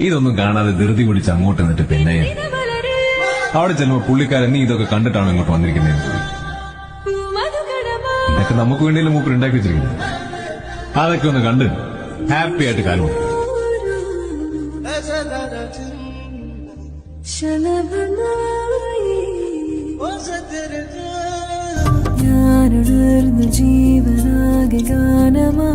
ഇതൊന്നും കാണാതെ ധൃതി പിടിച്ച് അങ്ങോട്ട് നിന്നിട്ട് പിന്നെ അവിടെ ചെല്ലുമ്പോ പുള്ളിക്കാരൻ നീ ഇതൊക്കെ കണ്ടിട്ടാണ് ഇങ്ങോട്ട് വന്നിരിക്കുന്നത്. ഇതൊക്കെ നമുക്ക് വേണ്ടിയല്ലേ മൂപ്പർ ഉണ്ടാക്കി വെച്ചിരിക്കുന്നത്. അതൊക്കെ ഒന്ന് കണ്ട് ഹാപ്പി ആയിട്ട് കാലം ഞാനുണർന്നു ജീവനാകെ ഗാനമാ